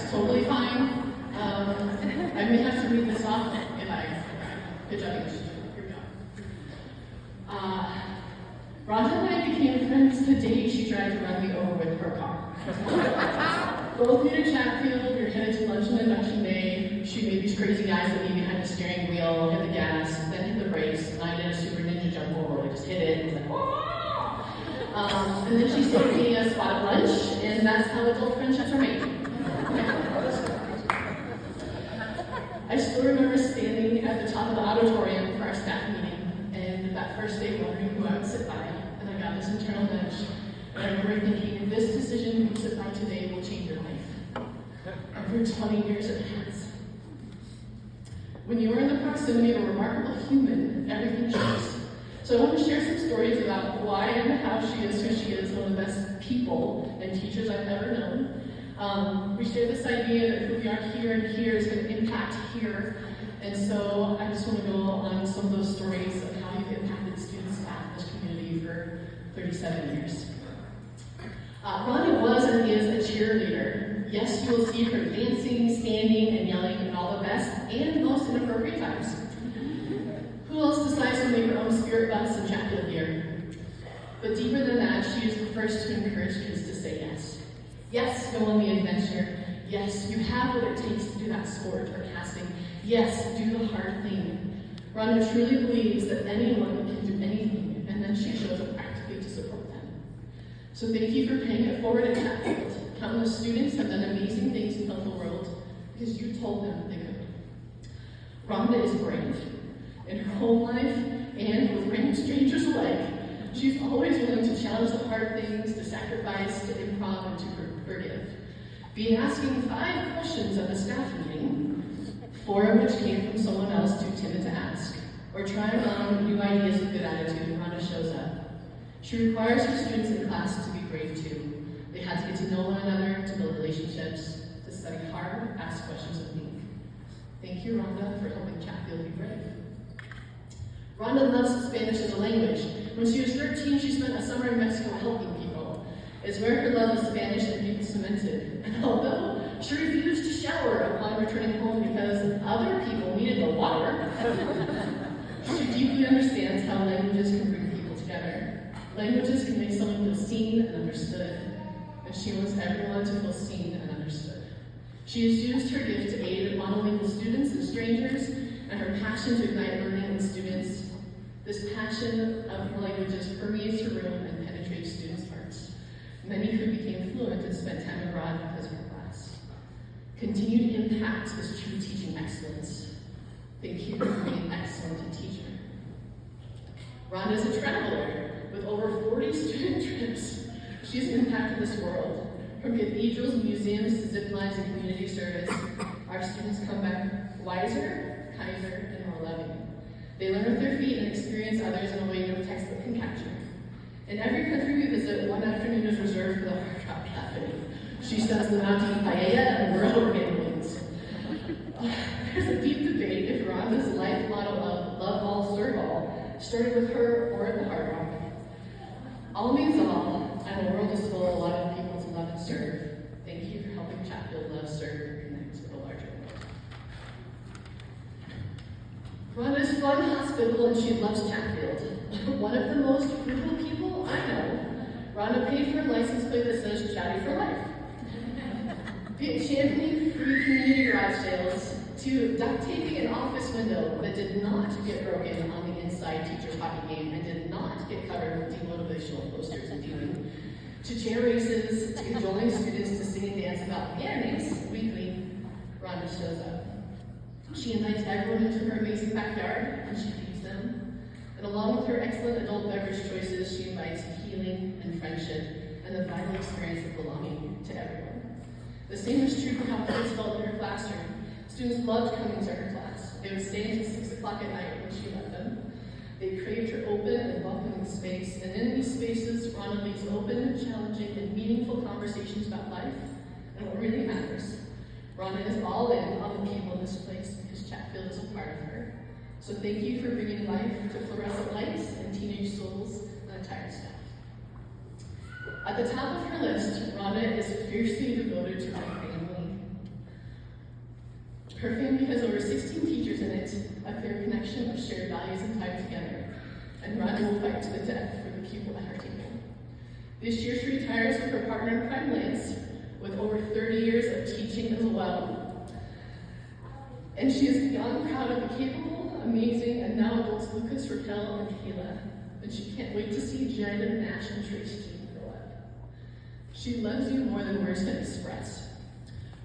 It's totally fine. I may have to read this off if I good job, English. Here we go. Rhonda and I became friends the day she tried to run me over with her car. Both new to Chatfield, we were headed to lunch on induction day. She made these crazy eyes at me behind the steering wheel, hit the gas, then hit the brakes, and I did a super ninja jump forward. I just hit it and was like, oh! And then she saved me a spot at lunch, and that's how adult friendships are made. I still remember standing at the top of the auditorium for our staff meeting, and that first day wondering who I would sit by, and I got this internal nudge. And I remember thinking, this decision you sit by today will change your life. And for 20 years it has. When you are in the proximity of a remarkable human, everything changes. So I want to share some stories about why and how she is who she is, one of the best people and teachers I've ever known. We share this idea that who we are here and here is going to impact here. And so I just want to go on some of those stories of how you've impacted students, staff, this community for 37 years. Rhonda was and is a cheerleader. Yes, you will see her dancing, standing, and yelling in all the best and most inappropriate times. Who else decides to make her own spirit bus in Chatfield gear? But deeper than that, she is the first to encourage kids to say yes. Yes, go on the adventure. Yes, you have what it takes to do that sport or casting. Yes, do the hard thing. Rhonda truly believes that anyone can do anything, and then she shows up practically to support them. So thank you for paying it forward at Chatfield. Countless students have done amazing things in the world because you told them they could. Rhonda is brave. In her home life and with random strangers alike, she's always willing to challenge the hard things, to sacrifice, to improv, and to forgive. Be asking 5 questions at the staff meeting, 4 of which came from someone else too timid to ask, or trying on new ideas with good attitude, Rhonda shows up. She requires her students in class to be brave too. They had to get to know one another, to build relationships, to study hard, ask questions, and think. Thank you, Rhonda, for helping Chatfield be brave. Rhonda loves Spanish as a language. When she was 13, she spent a summer in Mexico helping people. It's where her love of Spanish and people cemented. And although she refused to shower upon returning home because other people needed the water, she deeply understands how languages can bring people together. Languages can make someone feel seen and understood. And she wants everyone to feel seen and understood. She has used her gift to aid monolingual students and strangers, and her passion to ignite learning in students. This passion of languages permeates her room and penetrates students' hearts. Many who became fluent and spent time abroad because of her class. Continued impact is true teaching excellence. Thank you for being excellent teacher. Rhonda is a traveler with over 40 student trips. She's impacted this world. From cathedrals, museums, to zip lines, and community service, our students come back wiser, kinder, and more loving. They learn with their feet and experience others in a way no textbook can capture. In every country we visit, one afternoon is reserved for the Hard Rock Cafe. She sends them out to eat paella and grilled organic wings. There's a deep debate if Rhonda's life model of love all, serve all started with her or at the Hard Rock. All means all, and the world is full of a lot of people to love and serve. Thank you for helping Chatfield love, serve, and connect with the larger world. Rhonda is fun, hospitable, and she loves Chatfield. One of the most frugal people I know. Rhonda paid for a license plate that says Chatty for life. Championing free community garage sales, to duct taping an office window that did not get broken on the inside teacher's hockey game and did not get covered with demotivational posters and dealing, to chair races, to cajoling students to sing and dance about pianics weekly. Rhonda shows up. She invites everyone into her amazing backyard and she feeds them. And along with her excellent adult beverage choices, she invites healing and friendship and the vital experience of belonging to everyone. The same is true for how kids felt in her classroom. Students loved coming to her class. They would stay until 6 o'clock at night when she left them. They craved her open and welcoming space, and in these spaces, Rhonda leads open, challenging, and meaningful conversations about life and what really matters. Rhonda is all in on the people in this place because Chatfield is a part of her. So thank you for bringing life to fluorescent lights and teenage souls and a tired staff. At the top of her list, Rhonda is fiercely devoted to her family. Her family has over 16 teachers in it, a clear connection of shared values and time together, and Rhonda will fight to the death for the people at her table. This year she retires with her partner in crime, Lance, with over 30 years of teaching as well. And she is beyond proud of the capable, amazing, and now adults Lucas, Raquel, and Kayla. And she can't wait to see Jen, Nash, and Tracy grow up. She loves you more than words can express.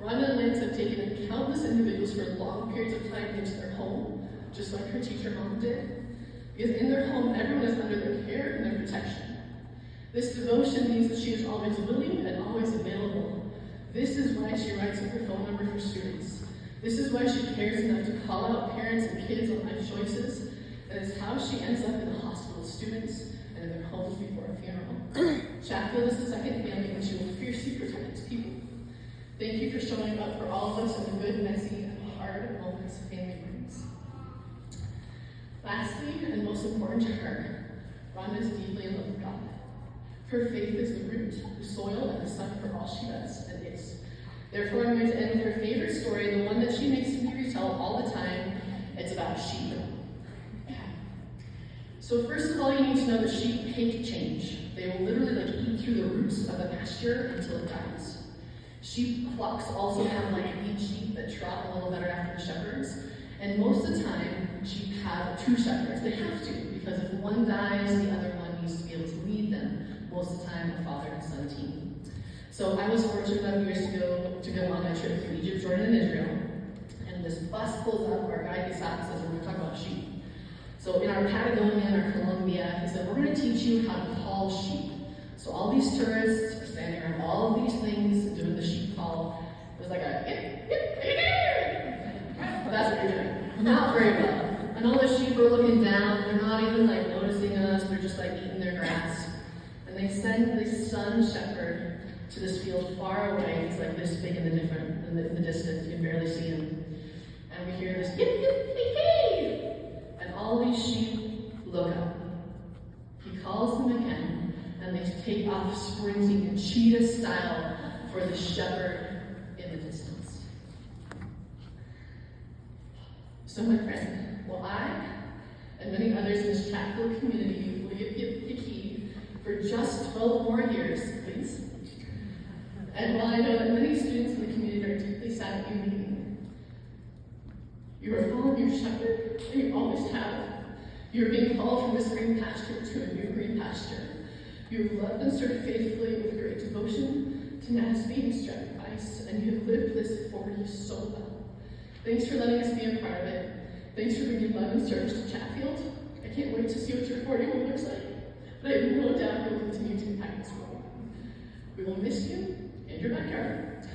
Rhonda and Lance have taken countless individuals for long periods of time into their home, just like her teacher mom did. Because in their home, everyone is under their care and their protection. This devotion means that she is always willing and always available. This is why she writes up her phone number for students. This is why she cares enough to call out parents and kids on life choices. And it's how she ends up in the hospital with students and in their homes before a funeral. Chatfield is the second family, and she will fiercely protect its people. Thank you for showing up for all of us in the good, messy, and hard moments family brings. Lastly, and most important to her, Rhonda is deeply in love with God. Her faith is the root, the soil, and the sun for all she does and is. Therefore, I'm going to end with her favorite story, the one that she makes me retell all the time. It's about sheep. So first of all, you need to know that sheep hate change. They will literally eat through the roots of a pasture until it dies. Sheep flocks also have lead sheep that trot a little better after the shepherds. And most of the time, sheep have two shepherds. They have to, because if one dies, the other one needs to be able to lead them. Most of the time, a father and son team. So I was fortunate enough years to go on a trip through Egypt, Jordan, and Israel. And this bus pulls up, our guide gets out and says, we're going to talk about sheep. So in our Patagonia and our Colombia, he said, we're going to teach you how to call sheep. So all these tourists are standing around all of these things doing the sheep call. It was like a, yip, yip, yip. That's what you're doing. Not very well. And all the sheep are looking down. They're not even noticing us. They're just eating their grass. And they send this son shepherd to this field far away. He's this big in the distance. You can barely see him. And we hear this, yip, yip, hey, hey. And all these sheep look up. He calls them again, and they take off sprinting in cheetah style for the shepherd in the distance. So my friend, while I and many others in this Chatfield community will yip yip yip for just 12 more years, please. And while I know that many students in the community are deeply sad at you leaving, you are following your shepherd, and you always have. You are being called from this green pasture to a new green pasture. You have loved and served faithfully with great devotion, tenacity, and sacrifice, and you have lived this for you so well. Thanks for letting us be a part of it. Thanks for bringing love and service to Chatfield. I can't wait to see what your 41 looks like, but I have no doubt you'll continue to impact this world. We will miss you in your backyard.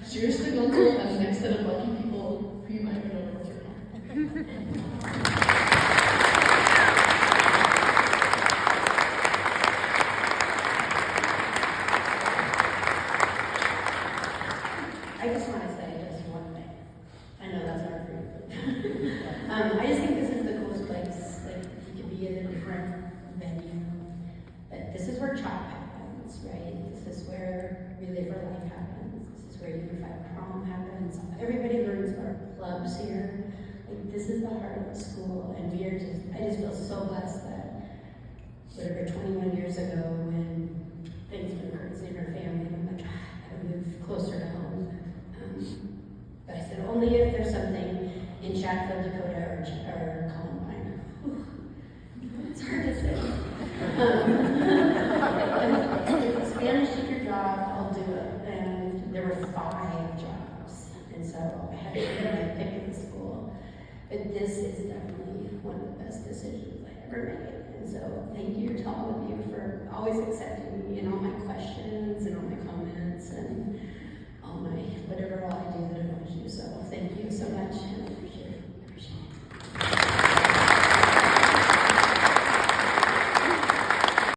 Cheers to Gunkel and the next set of lucky people who you might win over with your car. I just want to say just one thing. I know that's hard for you. I just think this is the coolest place. You could be in a different venue. But this is where CHOP happens, right? This is where Relay for Life happens. This is where Unified Prom happens. Everybody learns our clubs here. This is the heart of the school. And I just feel so blessed that whatever 21 years ago when things were crazy in our family, I'm like, I gotta move closer to home. But I said, only if there's something in Chatfield, Dakota, or Columbine. It's hard to say. If Spanish teacher job, I'll do it. And there were 5 jobs. And so I had to get my pick in school. But this is definitely one of the best decisions I ever made. And so thank you to all of you for always accepting me and all my questions and all my comments. And